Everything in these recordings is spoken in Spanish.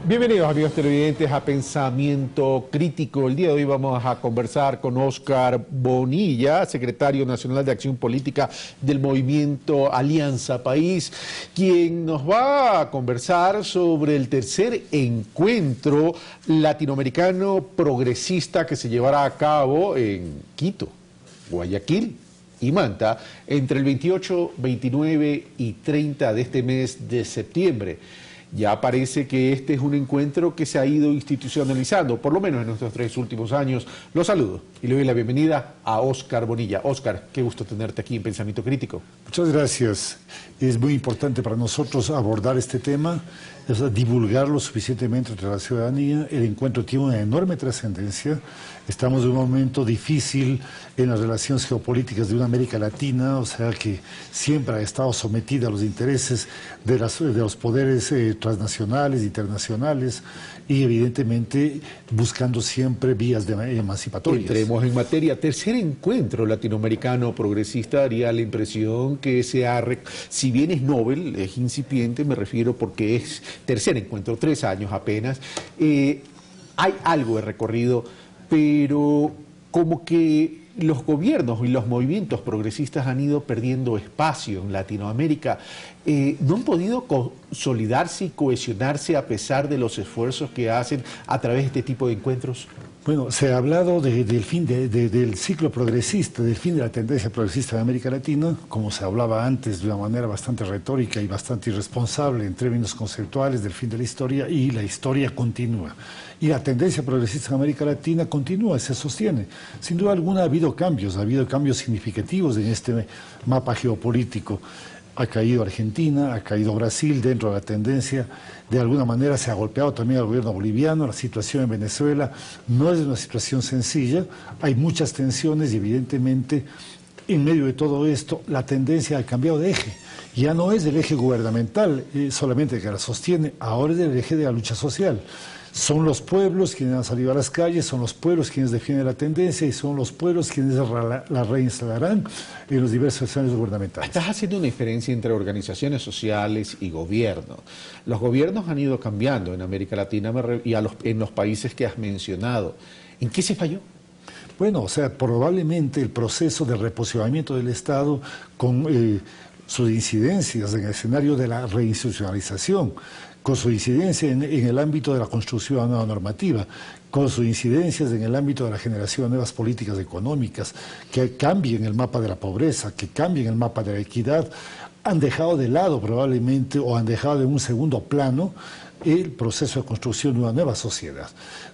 Bienvenidos amigos televidentes a Pensamiento Crítico. El día de hoy vamos a conversar con Óscar Bonilla, secretario nacional de Acción Política del movimiento Alianza País, quien nos va a conversar sobre el tercer encuentro latinoamericano progresista que se llevará a cabo en Quito, Guayaquil y Manta entre el 28, 29 y 30 de este mes de septiembre. Ya parece que este es un encuentro que se ha ido institucionalizando, por lo menos en estos 3 últimos años. Los saludo y le doy la bienvenida a Óscar Bonilla. Óscar, qué gusto tenerte aquí en Pensamiento Crítico. Muchas gracias. Es muy importante para nosotros abordar este tema, divulgarlo suficientemente entre la ciudadanía. El encuentro tiene una enorme trascendencia. Estamos en un momento difícil en las relaciones geopolíticas de una América Latina, o sea que siempre ha estado sometida a los intereses de los poderes transnacionales, internacionales, y evidentemente buscando siempre vías emancipatorias. Entremos en materia. Tercer encuentro latinoamericano progresista daría la impresión que si bien es Nobel, es incipiente, me refiero porque es tercer encuentro, 3 años apenas, hay algo de recorrido, pero como que los gobiernos y los movimientos progresistas han ido perdiendo espacio en Latinoamérica. ¿No han podido consolidarse y cohesionarse a pesar de los esfuerzos que hacen a través de este tipo de encuentros? Bueno, se ha hablado del fin del ciclo progresista, del fin de la tendencia progresista de América Latina, como se hablaba antes de una manera bastante retórica y bastante irresponsable en términos conceptuales del fin de la historia, y la historia continúa. Y la tendencia progresista de América Latina continúa, se sostiene. Sin duda alguna ha habido cambios significativos en este mapa geopolítico. Ha caído Argentina, ha caído Brasil dentro de la tendencia, de alguna manera se ha golpeado también al gobierno boliviano. La situación en Venezuela no es una situación sencilla, hay muchas tensiones y evidentemente en medio de todo esto la tendencia ha cambiado de eje. Ya no es el eje gubernamental solamente que la sostiene, ahora es el eje de la lucha social. Son los pueblos quienes han salido a las calles, son los pueblos quienes defienden la tendencia y son los pueblos quienes la reinstalarán en los diversos escenarios gubernamentales. Estás haciendo una diferencia entre organizaciones sociales y gobierno. Los gobiernos han ido cambiando en América Latina y en los países que has mencionado. ¿En qué se falló? Bueno, o sea, probablemente el proceso de reposicionamiento del Estado con sus incidencias en el escenario de la reinstitucionalización, con su incidencia en el ámbito de la construcción de una nueva normativa, con sus incidencias en el ámbito de la generación de nuevas políticas económicas, que cambien el mapa de la pobreza, que cambien el mapa de la equidad, han dejado de lado probablemente o han dejado en un segundo plano el proceso de construcción de una nueva sociedad.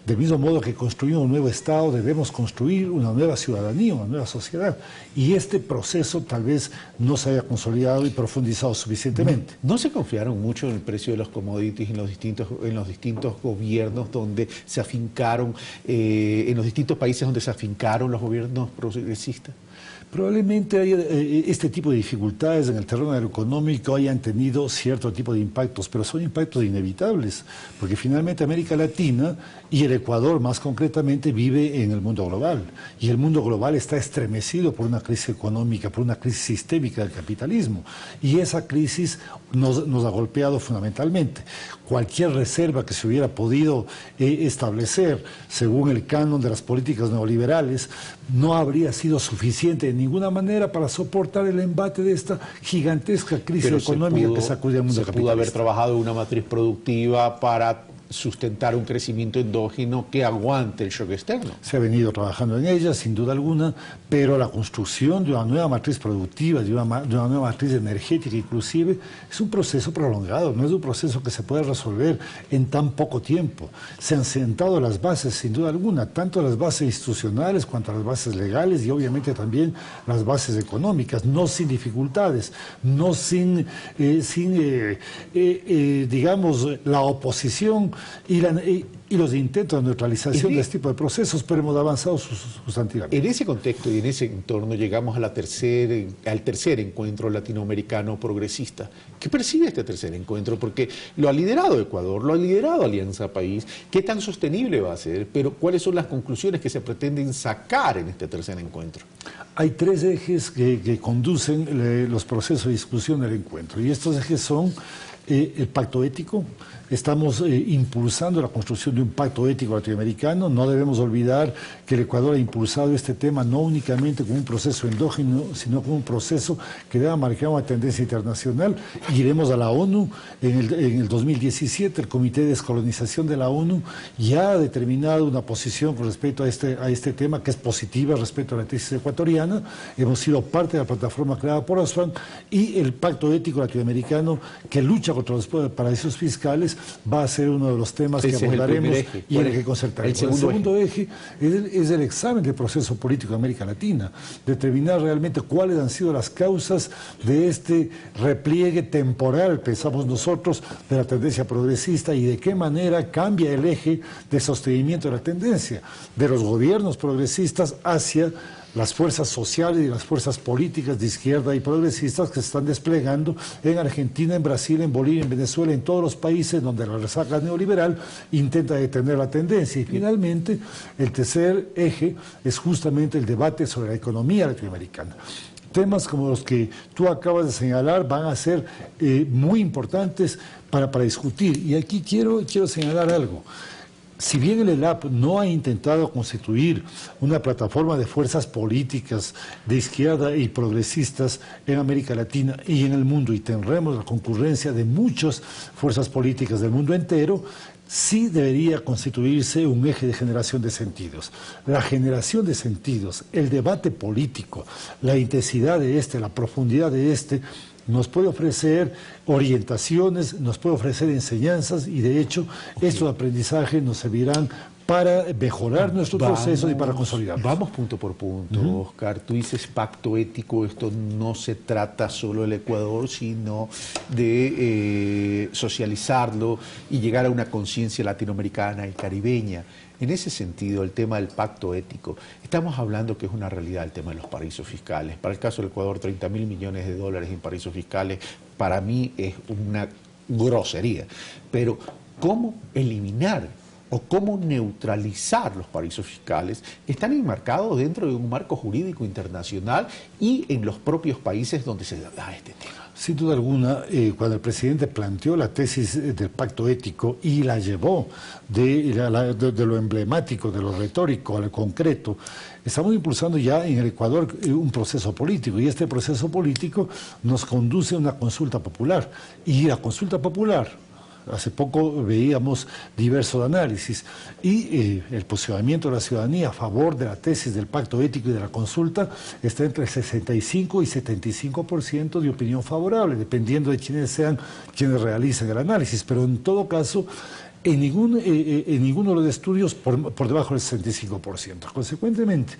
Del mismo modo que construimos un nuevo Estado, debemos construir una nueva ciudadanía, una nueva sociedad. Y este proceso tal vez no se haya consolidado y profundizado suficientemente. ¿No se confiaron mucho en el precio de los commodities en los distintos gobiernos donde se afincaron, en los distintos países donde se afincaron los gobiernos progresistas? Probablemente este tipo de dificultades en el terreno económico hayan tenido cierto tipo de impactos, pero son impactos inevitables, porque finalmente América Latina y el Ecuador más concretamente vive en el mundo global, y el mundo global está estremecido por una crisis económica, por una crisis sistémica del capitalismo, y esa crisis nos ha golpeado fundamentalmente. Cualquier reserva que se hubiera podido establecer según el canon de las políticas neoliberales no habría sido suficiente de ninguna manera para soportar el embate de esta gigantesca crisis económica que sacude al mundo capitalista. Se pudo haber trabajado una matriz productiva para sustentar un crecimiento endógeno que aguante el shock externo. Se ha venido trabajando en ella, sin duda alguna, pero la construcción de una nueva matriz productiva, de una nueva matriz energética inclusive, es un proceso prolongado, no es un proceso que se puede resolver en tan poco tiempo. Se han sentado las bases, sin duda alguna, tanto las bases institucionales cuanto las bases legales y obviamente también las bases económicas, no sin dificultades, no sin digamos, la oposición y los intentos de neutralización de este tipo de procesos, pero hemos avanzado sustantivamente. En ese contexto y en ese entorno llegamos al tercer encuentro latinoamericano progresista. ¿Qué percibe este tercer encuentro? Porque lo ha liderado Ecuador, lo ha liderado Alianza País. ¿Qué tan sostenible va a ser? Pero ¿cuáles son las conclusiones que se pretenden sacar en este tercer encuentro? Hay 3 ejes que conducen los procesos de discusión del encuentro, y estos ejes son el pacto ético, estamos impulsando la construcción de un pacto ético latinoamericano. No debemos olvidar que el Ecuador ha impulsado este tema no únicamente como un proceso endógeno, sino como un proceso que debe marcar una tendencia internacional. Iremos a la ONU en el 2017, el Comité de Descolonización de la ONU ya ha determinado una posición con respecto a este tema que es positiva respecto a la tesis ecuatoriana. Hemos sido parte de la plataforma creada por Oxfam, y el Pacto Ético Latinoamericano que lucha contra los paraísos fiscales va a ser uno de los temas que abordaremos y en el que concertaremos. El segundo eje es el examen del proceso político de América Latina, determinar realmente cuáles han sido las causas de este repliegue temporal, pensamos nosotros, de la tendencia progresista, y de qué manera cambia el eje de sostenimiento de la tendencia de los gobiernos progresistas hacia las fuerzas sociales y las fuerzas políticas de izquierda y progresistas que se están desplegando en Argentina, en Brasil, en Bolivia, en Venezuela, en todos los países donde la resaca neoliberal intenta detener la tendencia. Y finalmente, el tercer eje es justamente el debate sobre la economía latinoamericana. Temas como los que tú acabas de señalar van a ser muy importantes para discutir. Y aquí quiero señalar algo. Si bien el ELAP no ha intentado constituir una plataforma de fuerzas políticas de izquierda y progresistas en América Latina y en el mundo, y tendremos la concurrencia de muchas fuerzas políticas del mundo entero, sí debería constituirse un eje de generación de sentidos. La generación de sentidos, el debate político, la intensidad de la profundidad de nos puede ofrecer orientaciones, nos puede ofrecer enseñanzas, y de hecho estos aprendizajes nos servirán para mejorar nuestro proceso y para consolidarlo. Vamos punto por punto, Oscar. Tú dices pacto ético, esto no se trata solo del Ecuador, sino de socializarlo y llegar a una conciencia latinoamericana y caribeña. En ese sentido, el tema del pacto ético, estamos hablando que es una realidad el tema de los paraísos fiscales. Para el caso del Ecuador, 30.000 millones de dólares en paraísos fiscales, para mí es una grosería. Pero, ¿cómo eliminar o cómo neutralizar los paraísos fiscales? Están enmarcados dentro de un marco jurídico internacional y en los propios países donde se da este tema. Sin duda alguna, cuando el presidente planteó la tesis del pacto ético y la llevó de lo emblemático, de lo retórico a lo concreto, estamos impulsando ya en el Ecuador un proceso político, y este proceso político nos conduce a una consulta popular. Y la consulta popular, hace poco veíamos diversos análisis, y el posicionamiento de la ciudadanía a favor de la tesis del pacto ético y de la consulta está entre el 65 y 75% de opinión favorable, dependiendo de quiénes sean quienes realicen el análisis. Pero en todo caso, en ninguno de los estudios por debajo del 65%. Consecuentemente,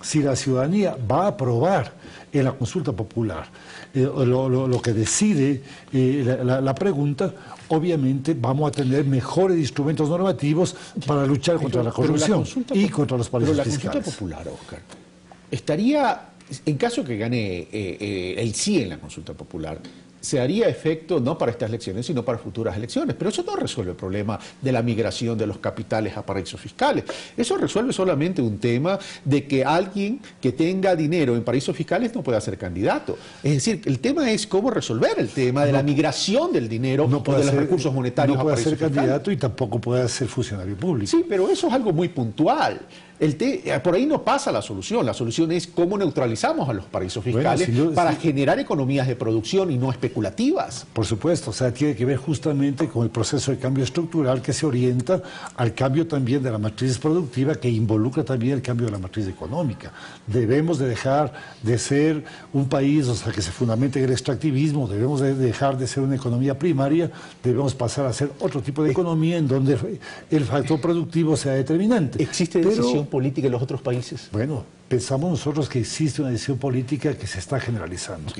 si la ciudadanía va a aprobar en la consulta popular lo que decide la pregunta, obviamente vamos a tener mejores instrumentos normativos para luchar contra la corrupción y contra los paraísos fiscales. Pero la consulta popular, Oscar, estaría, en caso que gane el sí en la consulta popular, se haría efecto no para estas elecciones, sino para futuras elecciones. Pero eso no resuelve el problema de la migración de los capitales a paraísos fiscales. Eso resuelve solamente un tema de que alguien que tenga dinero en paraísos fiscales no pueda ser candidato. Es decir, el tema es cómo resolver el tema de la migración del dinero o de los recursos monetarios a paraísos fiscales. No puede ser candidato y tampoco puede ser funcionario público. Sí, pero eso es algo muy puntual. Por ahí no pasa la solución es cómo neutralizamos a los paraísos fiscales para generar economías de producción y no especulativas. Por supuesto, o sea, tiene que ver justamente con el proceso de cambio estructural que se orienta al cambio también de la matriz productiva, que involucra también el cambio de la matriz económica. Debemos de dejar de ser un país, que se fundamente en el extractivismo, debemos de dejar de ser una economía primaria, debemos pasar a ser otro tipo de economía en donde el factor productivo sea determinante. ¿Existe decisión política en los otros países? Bueno, pensamos nosotros que existe una decisión política que se está generalizando.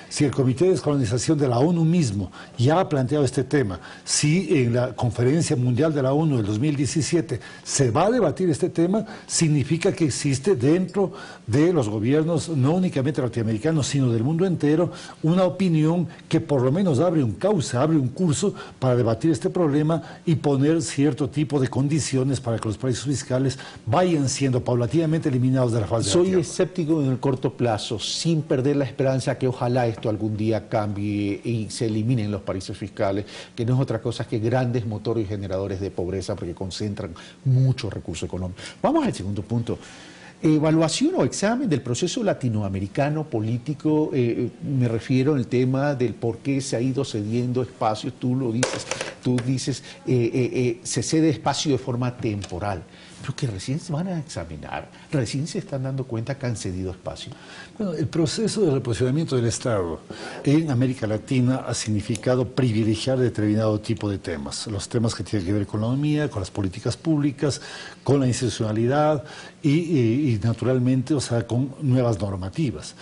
Si el Comité de Descolonización de la ONU mismo ya ha planteado este tema, si en la Conferencia Mundial de la ONU del 2017 se va a debatir este tema, significa que existe dentro de los gobiernos, no únicamente latinoamericanos, sino del mundo entero, una opinión que por lo menos abre un cauce, abre un curso para debatir este problema y poner cierto tipo de condiciones para que los paraísos fiscales vayan siendo paulatinamente eliminados de la faz faz de la Soy Tierra. escéptico en el corto plazo, sin perder la esperanza que ojalá esto algún día cambie y se eliminen los paraísos fiscales, que no es otra cosa que grandes motores y generadores de pobreza porque concentran muchos recursos económicos. Vamos al segundo punto. Evaluación o examen del proceso latinoamericano político, me refiero al tema del por qué se ha ido cediendo espacios, tú dices, se cede espacio de forma temporal, pero que recién se van a examinar, recién se están dando cuenta que han cedido espacio. Bueno, el proceso de reposicionamiento del Estado en América Latina ha significado privilegiar determinado tipo de temas, los temas que tienen que ver con la economía, con las políticas públicas, con la institucionalidad y naturalmente, o sea, con nuevas normativas.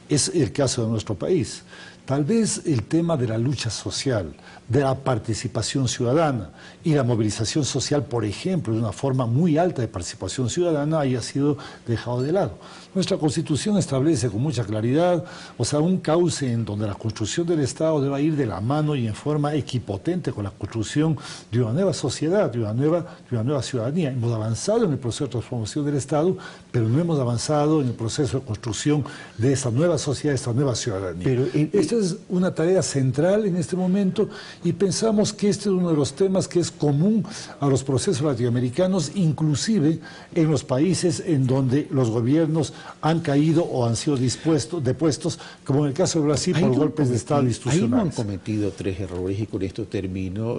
Es el caso de nuestro país. Tal vez el tema de la lucha social, de la participación ciudadana y la movilización social, por ejemplo, de una forma muy alta de participación ciudadana, haya sido dejado de lado. Nuestra Constitución establece con mucha claridad, o sea, un cauce en donde la construcción del Estado debe ir de la mano y en forma equipotente con la construcción de una nueva sociedad, de una nueva ciudadanía. Hemos avanzado en el proceso de transformación del Estado, pero no hemos avanzado en el proceso de construcción de esta nueva sociedad, de esta nueva ciudadanía. Pero, esta es una tarea central en este momento y pensamos que este es uno de los temas que es común a los procesos latinoamericanos, inclusive en los países en donde los gobiernos han caído o han sido depuestos, como en el caso de Brasil, por golpes de Estado institucionales. Ahí no han cometido 3 errores y con esto termino,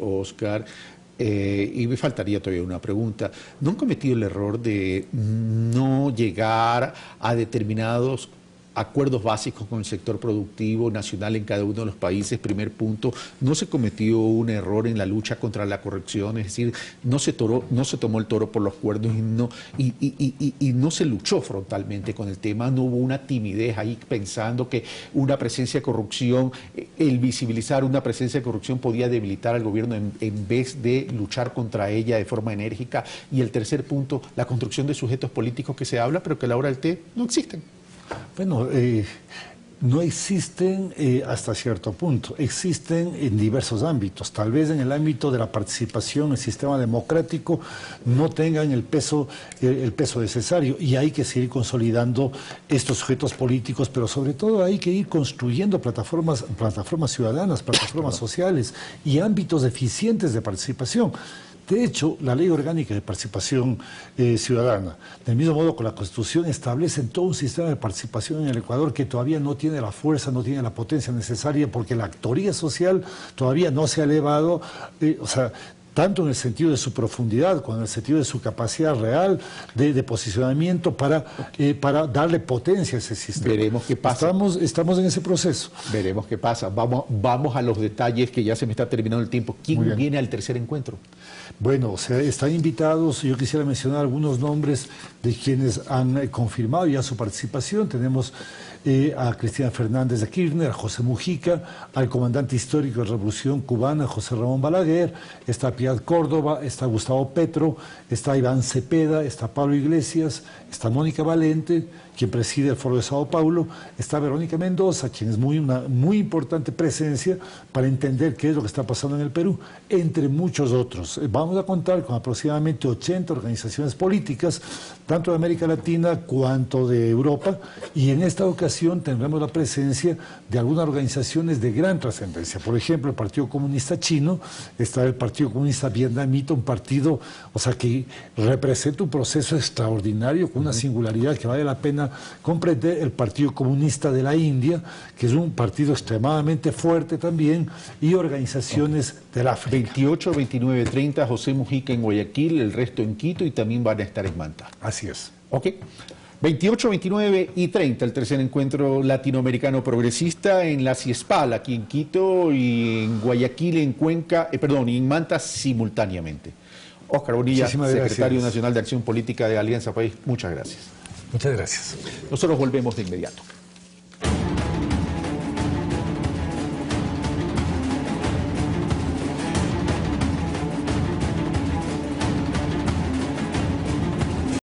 Oscar. Y me faltaría todavía una pregunta. ¿No han cometido el error de no llegar a determinados acuerdos básicos con el sector productivo nacional en cada uno de los países? Primer punto, no se cometió un error en la lucha contra la corrupción, es decir, no se tomó el toro por los cuernos y no se luchó frontalmente con el tema, no hubo una timidez ahí pensando que una presencia de corrupción, el visibilizar una presencia de corrupción podía debilitar al gobierno en vez de luchar contra ella de forma enérgica. Y el tercer punto, la construcción de sujetos políticos que se habla, pero que a la hora del té no existen. Bueno, no existen hasta cierto punto, existen en diversos ámbitos. Tal vez en el ámbito de la participación en el sistema democrático no tengan el peso necesario y hay que seguir consolidando estos sujetos políticos, pero sobre todo hay que ir construyendo plataformas ciudadanas, plataformas sociales y ámbitos eficientes de participación. De hecho, la Ley Orgánica de Participación Ciudadana, del mismo modo que la Constitución, establecen todo un sistema de participación en el Ecuador que todavía no tiene la fuerza, no tiene la potencia necesaria, porque la actoría social todavía no se ha elevado, tanto en el sentido de su profundidad como en el sentido de su capacidad real de posicionamiento para darle potencia a ese sistema. Veremos qué pasa. Estamos en ese proceso. Veremos qué pasa. Vamos a los detalles, que ya se me está terminando el tiempo. ¿Quién viene al tercer encuentro? Bueno, están invitados, yo quisiera mencionar algunos nombres de quienes han confirmado ya su participación. Tenemos a Cristina Fernández de Kirchner, a José Mujica, al comandante histórico de la Revolución Cubana, José Ramón Balaguer, está Piedad Córdoba, está Gustavo Petro, está Iván Cepeda, está Pablo Iglesias, está Mónica Valente, quien preside el Foro de Sao Paulo, está Verónica Mendoza, quien es una muy importante presencia para entender qué es lo que está pasando en el Perú, entre muchos otros. Vamos a contar con aproximadamente 80 organizaciones políticas, tanto de América Latina cuanto de Europa, y en esta ocasión tendremos la presencia de algunas organizaciones de gran trascendencia. Por ejemplo, el Partido Comunista Chino, está el Partido Comunista Vietnamita, un partido, que representa un proceso extraordinario con una singularidad que vale la pena comprender. El Partido Comunista de la India, que es un partido extremadamente fuerte también, y organizaciones del África. 28, 29, 30, José Mujica en Guayaquil, el resto en Quito y también van a estar en Manta. Así es. Ok. 28, 29 y 30, el tercer encuentro latinoamericano progresista en la CIESPAL, aquí en Quito, y en Guayaquil, en Cuenca, y en Manta simultáneamente. Oscar Bonilla, secretario nacional de Acción Política de Alianza País, muchas gracias. Muchas gracias. Nosotros volvemos de inmediato.